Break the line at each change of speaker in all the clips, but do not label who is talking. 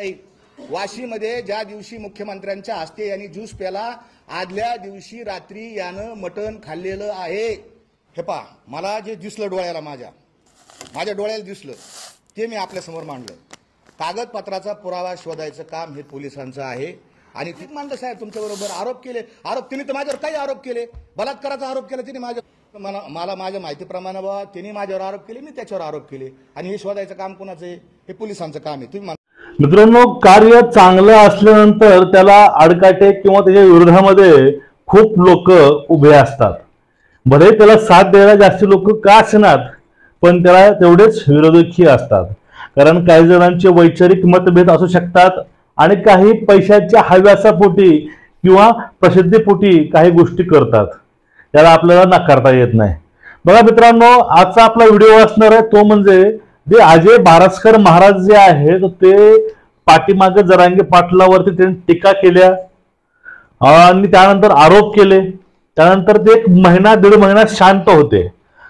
नाही। वाशीमध्ये ज्या दिवशी मुख्यमंत्र्यांच्या हस्ते यांनी ज्यूस प्याला, आदल्या दिवशी रात्री यानं मटण खाल्लेलं आहे। हे पहा, मला जे दिसलं डोळ्याला, माझ्या डोळ्याला दिसलं ते मी आपल्या समोर मांडलं। कागदपत्राचा पुरावा शोधायचं काम हे पोलिसांचं आहे। आणि ठीक मांडलं साहेब, तुमच्याबरोबर आरोप केले, तिने तर माझ्यावर काही आरोप केले, बलात्काराचा आरोप केला तिने मला माझ्या माहितीप्रमाणे बाबा तिने माझ्यावर आरोप केले, मी त्याच्यावर आरोप केले, आणि हे शोधायचं काम कोणाचं आहे? हे पोलिसांचं काम आहे। तुम्ही
मित्रांनो, कार्य चांगलं असल्यानंतर त्याला आडकाटे किंवा त्याच्या विरोधामध्ये खूप लोक उभे असतात। भले त्याला साथ द्यायला जास्त लोक का असणार, पण त्याला तेवढेच विरोधकही असतात। कारण काही जणांचे वैचारिक मतभेद असू शकतात आणि काही पैशाच्या हव्यासापोटी किंवा प्रसिद्धीपोटी काही गोष्टी करतात, त्याला आपल्याला नाकारता येत नाही। बघा मित्रांनो, आजचा आपला व्हिडिओ असणार आहे तो म्हणजे जे अजय बारसकर महाराज जे आहेत ते पाठीमागे जरांगे पाटलावरती त्यांनी टीका केल्या आणि त्यानंतर आरोप केले। त्यानंतर ते एक महिना दीड महिना शांत होते,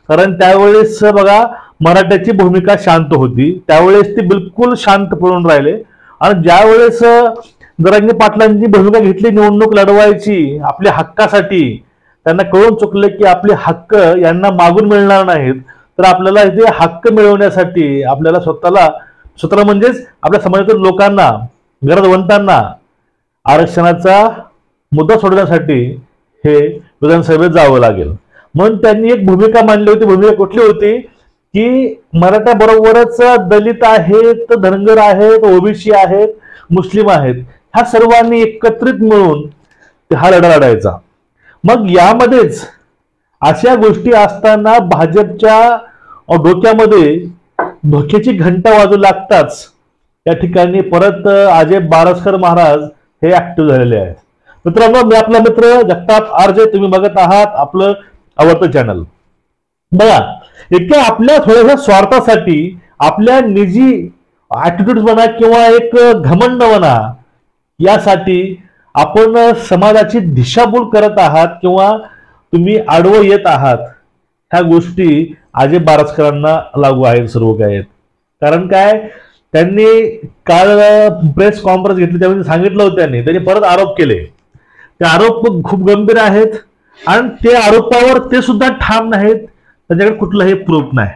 कारण त्यावेळेस बघा मराठ्याची भूमिका शांत होती, त्यावेळेस ते बिलकुल शांत पडून राहिले। आणि ज्यावेळेस जरांगे पाटलांची भूमिका घेतली निवडणूक लढवायची आपल्या हक्कासाठी, त्यांना कळून चुकले की आपले हक्क यांना मागून मिळणार नाहीत, तर आपल्याला इथे हक्क मिळवण्यासाठी आपल्याला स्वतःला म्हणजेच आपल्या समाजातील लोकांना, गरजवंतांना आरक्षणाचा मुद्दा सोडवण्यासाठी हे विधानसभेत जावं लागेल। म्हणून त्यांनी एक भूमिका मांडली होती। भूमिका कुठली होती की मराठा बरोबरच दलित आहेत, धनगर आहेत, ओबीसी आहेत, मुस्लिम आहेत, ह्या सर्वांनी एकत्रित मिळून हा लढा लढायचा। मग यामध्येच अशा गोष्टी असताना भाजपच्या डोक्यामध्ये धोक्याची घंटा वाजू लागताच या ठिकाणी परत अजय बारसकर महाराज हे ऍक्टिव्ह झालेले आहेत। मित्रांनो, मी आपला मित्र जगताप आरजे, तुम्ही बघत आहात आपलं आवडतं चॅनल। बघा, इतक्या आपल्या थोड्याशा स्वार्थासाठी, आपल्या निजी ऍटिट्यूड म्हणा किंवा एक घमंड म्हणा, यासाठी आपण समाजाची दिशाभूल करत आहात किंवा तुम्ही आडवं येत आहात, ह्या गोष्टी अजय बारसकरांना लागू आहेत सर्व काय आहेत। कारण काय, त्यांनी काल प्रेस कॉन्फरन्स घेतली त्यामध्ये सांगितलं होतं, त्यांनी परत आरोप केले। ते आरोप खूप गंभीर आहेत आणि ते आरोपावर ते सुद्धा ठाम नाहीत, त्यांच्याकडे कुठलाही प्रूफ नाही।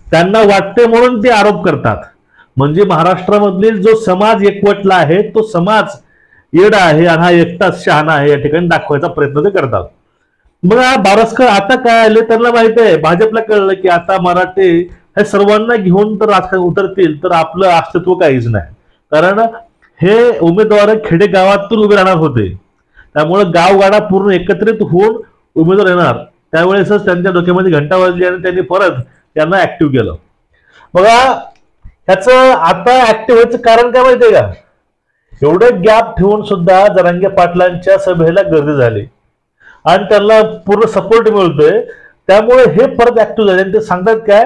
त्यांना वाटते म्हणून ते आरोप करतात। म्हणजे महाराष्ट्रामधील जो समाज एकवटला आहे तो समाज येडा आहे आणि हा एकटाच शहाणा आहे या ठिकाणी दाखवायचा प्रयत्न ते करतात। मग बारसकर आता काय आले, त्यांना माहित आहे, भाजपला कळलं की आता मराठे हे सर्वांना घेऊन तर राजकारण उतरतील तर आपलं अस्तित्व काहीच नाही। कारण हे उमेदवार खेडेगावातून उभे राहणार होते, त्यामुळे गावगाडा पूर्ण एकत्रित होऊन उमेदवार येणार, त्यावेळेसच त्यांच्या डोक्यामध्ये घंटा वाजली आणि त्यांनी परत त्यांना ऍक्टिव्ह केलं। बघा, ह्याचं आता ऍक्टिव्ह व्हायचं कारण काय माहितीये का, एवढं गॅप ठेवून सुद्धा जरांगे पाटलांच्या सभेला गर्दी झाली आणि त्यांना पूर्ण सपोर्ट मिळतोय, त्यामुळे हे परत ऍक्टिव्ह झाले। ते सांगतात काय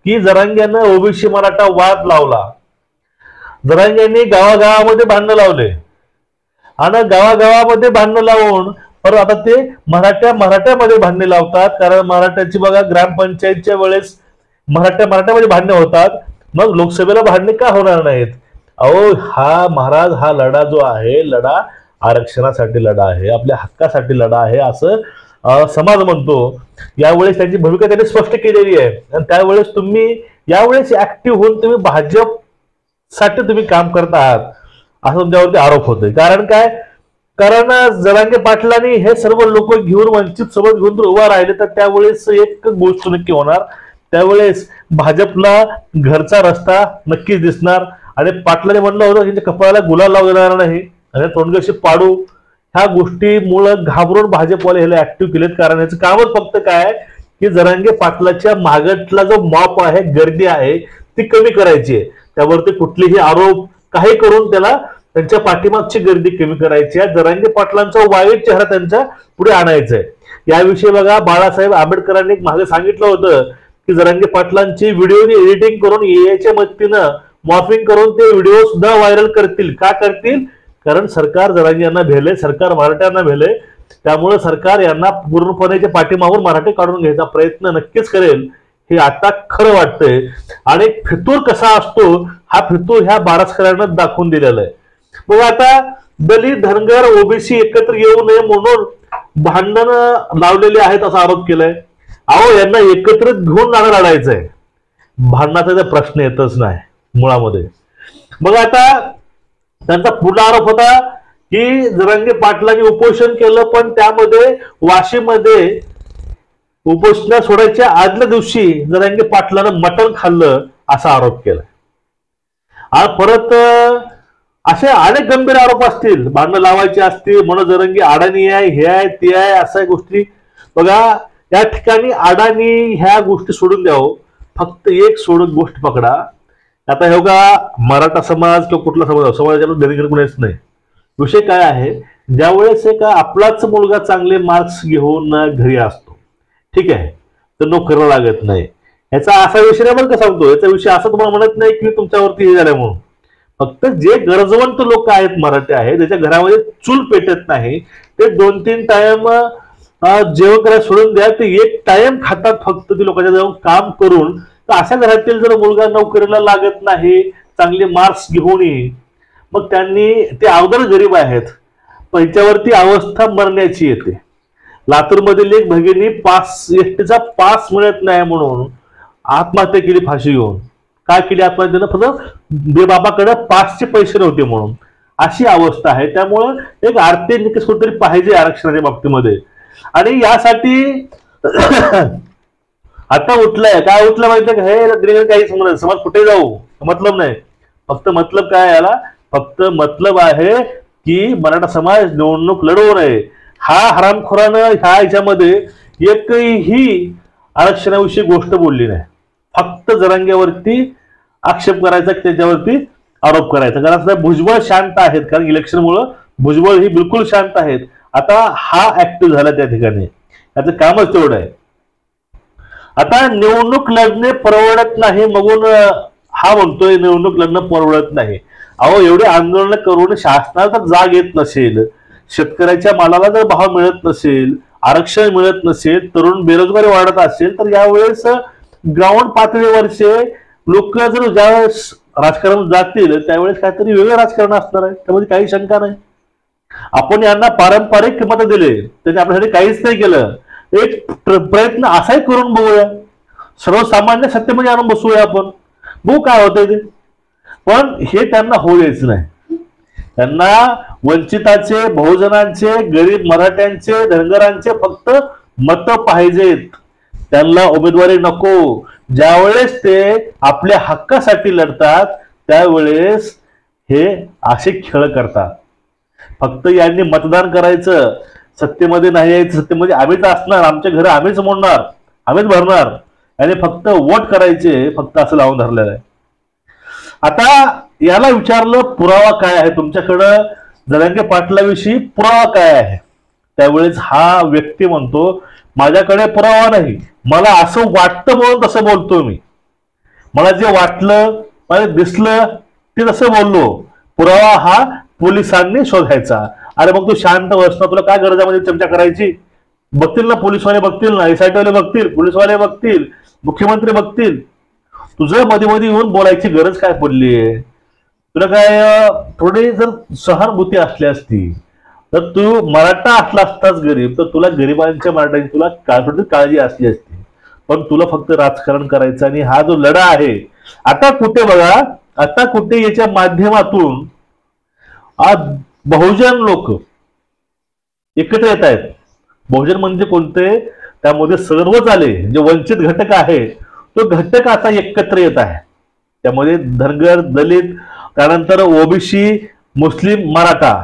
की जरांग्यानं ओबीसी मराठा वाद लावला, जरांग्यांनी गावागावामध्ये भांडणं लावले आणि गावागावामध्ये भांडणं लावून परत आता ते मराठ्यामध्ये भांडणे लावतात। कारण मराठ्याची बघा ग्रामपंचायतच्या वेळेस मराठ्यामध्ये भांडणे होतात, मग लोकसभेला भांडणे का होणार नाहीत? अहो, हा महाराज, हा लढा जो आहे, लढा आरक्षणासाठी लढा आहे, आपल्या हक्कासाठी लढा आहे असं समाज म्हणतो। यावेळेस त्यांची भूमिका त्यांनी स्पष्ट केलेली आहे आणि त्यावेळेस तुम्ही यावेळेस ऍक्टिव्ह होऊन तुम्ही भाजपसाठी तुम्ही काम करत आहात असं तुमच्यावरती आरोप होतोय। कारण काय, कारण जरांगे पाटलांनी हे सर्व लोक घेऊन, वंचित सोबत घेऊन जर उभा राहिले तर त्यावेळेस एक गोष्ट नक्की होणार, त्यावेळेस भाजपला घरचा रस्ता नक्कीच दिसणार। आणि पाटलाने म्हणलं होतं त्यांच्या कपाळाला गुलाल लावू देणार नाही आणि तोंडगशी पाडू, ह्या गोष्टीमुळे घाबरून भाजपवाले ह्याला ऍक्टिव्ह केलेत। कारण याचं कामच फक्त काय की जरांगे पाटलाच्या मागटला जो मॉप आहे, गर्दी आहे, ती कमी करायची आहे, त्यावरती कुठलेही आरोप काही करून त्याला त्यांच्या पाठीमागची गर्दी कमी करायची आहे, जरांगे पाटलांचा वाईट चेहरा त्यांच्या पुढे आणायचा आहे। याविषयी बघा बाळासाहेब आंबेडकरांनी मागे सांगितलं होतं की जरांगे पाटलांची व्हिडिओ एडिटिंग करून एआयच्या मदतीनं मॉर्फिंग करून ते व्हिडिओ सुद्धा व्हायरल करतील। का करतील? कारण सरकार जरांग्यांना भेले, सरकार मराठ्यांना भेले, त्यामुळे सरकार यांना पूर्णपणे पाठीमागून मराठी काढून घ्यायचा प्रयत्न नक्कीच करेल। हे आता खरं वाटतंय. आणि फितूर कसा असतो हा फितूर ह्या बारसकरांना दाखवून दिलेला आहे. मग आता दलित धनगर ओबीसी एकत्र येऊ नये म्हणून भांडण लावलेले आहेत असा आरोप केलाय. अहो यांना एकत्र घेऊन लढायचंय, भांडणाचा प्रश्न येतच नाही मुळामध्ये. मग आता त्यांचा पुढला आरोप होता की जरांगे पाटलांनी उपोषण केलं, पण त्यामध्ये वाशीमध्ये उपोषण सोडायच्या आदल्या दिवशी जरांगे पाटलानं मटण खाल्लं असा आरोप केला. आणि परत असे अनेक गंभीर आरोप असतील, भांडणं लावायची असतील, म्हणून जरांगे अडाणी आहे, हे आहे ते आहे, अशा गोष्टी. बघा या ठिकाणी अडाणी ह्या गोष्टी सोडून द्यावं, फक्त एक सोडून गोष्ट पकडा. आता हे बघा मराठा समाज किंवा कुठला समाजाच्या दलित कोणीच नाही. विषय काय आहे, ज्यावेळेस का आपलाच मुलगा चांगले मार्क्स घेऊन घरी असतो, ठीक आहे, तर नोकरीला लागत नाही, याचा असा विषय नाही बरं का सांगतो. याचा विषय असं तुम्हाला म्हणत नाही की तुमच्यावरती हे झालं म्हणून. फक्त जे गरजवंत लोक आहेत मराठी आहेत ज्याच्या घरामध्ये चूल पेटत नाही, ते 2-3 टाइम जेवण करायला सोडून द्या, ते एक टाइम खातात फक्त ते लोकांच्या जाऊन काम करून. तर अशा घरातील जर मुलगा नोकरीला लागत नाही, चांगले मार्क्स घेऊन येईल, मग त्यांनी ते अगोदर गरीब आहेत, त्यांच्यावरती अवस्था मरण्याची येते. लातूरमधील एक भगिनी एसटीचा पास मिळत नाही म्हणून आत्महत्या केली फाशी घेऊन. काय केली आत्महत्या? फक्त बेबाबाकडे पासचे पैसे नव्हते म्हणून. अशी अवस्था आहे. त्यामुळं एक आर्थिक निकष कुठेतरी पाहिजे आरक्षणाच्या बाबतीमध्ये. आणि यासाठी आता उठलंय, काय उठलं माहितीये का, हे काही समाज कुठे जाऊ मतलब नाही. फक्त मतलब काय याला, फक्त मतलब आहे की मराठा समाज निवडणूक लढवू नये. हा हरामखोरानं ह्या ह्याच्यामध्ये एकही आरक्षणाविषयी गोष्ट बोलली नाही. फक्त जरांग्यावरती आक्षेप करायचा, त्याच्यावरती आरोप करायचा. कारण भुजबळ शांत आहेत, कारण इलेक्शनमुळं भुजबळ ही बिलकुल शांत आहेत. आता हा ऍक्टिव्ह झाला त्या ठिकाणी, त्याचं कामच तेवढं आहे. आता निवडणूक लढणे परवडत नाही म्हणून हा म्हणतोय निवडणूक लढणं परवडत नाही. अहो एवढे आंदोलन करून शासनाला जाग येत नसेल, शेतकऱ्याच्या मालाला जर भाव मिळत नसेल, आरक्षण मिळत नसेल, तरुण बेरोजगारी वाढत असेल, तर यावेळेस ग्राउंड पातळीवरचे लोक जर ज्यावेळेस राजकारण जातील त्यावेळेस काहीतरी वेगळं राजकारण असणार आहे, त्यामध्ये काही शंका नाही. आपण यांना पारंपरिक मत दिले, त्यांनी आपल्यासाठी काहीच नाही केलं. एक प्रयत्न असाही करून बघूया, सर्वसामान्य सत्तेमध्ये आणून बसूया आपण, बघू काय होतंय ते. पण हे त्यांना होऊ द्यायचं नाही. त्यांना वंचिताचे, बहुजनांचे, गरीब मराठ्यांचे, धनगरांचे फक्त मत पाहिजेत. त्यांना उमेदवारी नको. ज्यावेळेस ते आपल्या हक्कासाठी लढतात त्यावेळेस हे असे खेळ करतात. फक्त यांनी मतदान करायचं, सत्तेमध्ये नाही यायचं, सत्तेमध्ये आम्हीच असणार, आमच्या घर आम्हीच मोडणार, आम्हीच भरणार, आणि फक्त वोट करायचे, फक्त असं लावून धरलेलं आहे. आता याला विचारलं पुरावा काय आहे तुमच्याकडं, जरांगे पाटलाविषयी पुरावा काय आहे? त्यावेळेस हा व्यक्ती म्हणतो माझ्याकडे पुरावा नाही, मला असं वाटतं म्हणून तसं बोलतो मी, मला जे वाटलं मला दिसलं ते तसं बोललो. पुरावा हा पोलिसांनी शोधायचा. अरे मग तू शांत बस ना, तुला काय गरज आहे मध्ये चर्चा करायची? बघतील ना पोलीसवाले, बघतील ना, एसआयटी वाले बघतील, पोलीसवाले बघतील, मुख्यमंत्री बघतील. तुझं मध्ये मध्ये येऊन बोलायची गरज काय पडलीये? तुला काय थोडी जर सहानुभूती असली असती तर तू मराठा असला असताच गरीब, तर तुला गरिबांच्या मराठ्यांची तुला थोडी काळजी असली असती. पण तुला फक्त राजकारण करायचं. आणि हा जो लढा आहे आता कुठे बघा, आता कुठे याच्या माध्यमातून आज बहुजन लोक एकत्र येत आहेत. बहुजन म्हणजे कोणते? त्यामध्ये सर्वच आले जे वंचित घटक आहे तो घटक आता एकत्र येत आहे. त्यामध्ये धनगर, दलित, त्यानंतर ओबीसी, मुस्लिम, मराठा,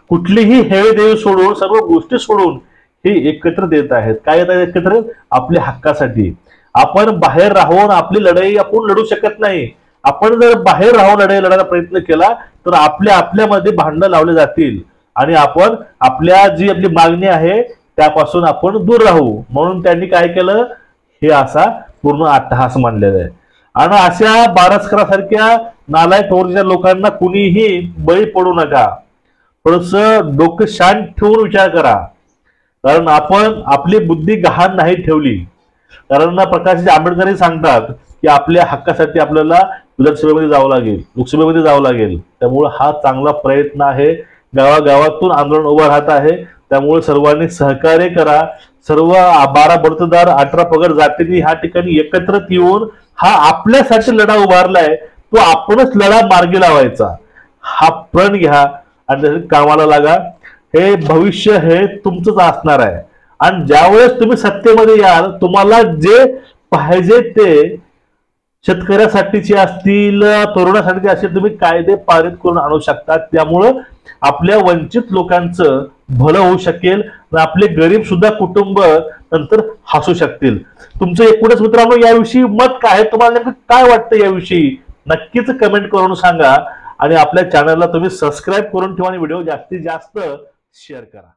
कुठलीही हेवे देव सोडून, सर्व गोष्टी सोडून हे एकत्र देत आहेत. काय येत आहेत एकत्र? आपल्या हक्कासाठी. आपण बाहेर राहून आपली लढाई आपण लढू शकत नाही. आपण जर बाहेर राहून लढाई लढायला प्रयत्न केला तर आपल्यामध्ये भांडणं लावले जातील आणि आपण आपल्या जी आपली मागणी आहे त्यापासून आपण दूर राहू. म्हणून त्यांनी काय केलं, हे असा पूर्ण अट्टहास मांडलेला आहे. आणि अशा बारसकरासारख्या नालायक टोरच्या लोकांना कुणीही बळी पडू नका. थोडस डोकं शांत ठेवून विचार करा. कारण आपण आपली बुद्धी गहाण नाही ठेवली कारण ना प्रकाश आंबेडकरही सांगतात की आपल्या हक्कासाठी आपल्याला विधानसभेमध्ये जावं लागेल, लोकसभेमध्ये जावं लागेल. त्यामुळे हा चांगला प्रयत्न आहे. गावागावातून आंदोलन उभं राहत आहे. त्यामुळे सर्वांनी सहकार्य करा. सर्व 12 बडतदार 18 पगड जातींनी ह्या ठिकाणी एकत्रित येऊन हा आपल्यासाठी लढा उभारलाय, तो आपणच लढा मार्गी लावायचा. हा प्रण घ्या आणि कामाला लागा. हे भविष्य हे तुमचंच असणार आहे. आणि ज्यावेळेस तुम्ही सत्तेमध्ये याल, तुम्हाला जे पाहिजे ते शेतकऱ्यासाठीचे असतील, तरुणासाठी असतील, तुम्ही कायदे पारित करून आणू शकता. त्यामुळं आपल्या वंचित लोकांचं भलं होऊ शकेल आणि आपले गरीब सुद्धा कुटुंब नंतर हसू शकतील. तुमचं एकूणच मित्रांनो याविषयी मत काय आहे, तुम्हाला नेमकं काय वाटतं याविषयी नक्कीच कमेंट करून सांगा. आणि आपल्या चॅनलला तुम्ही सबस्क्राईब करून ठेवा आणि व्हिडिओ जास्तीत जास्त शेअर करा.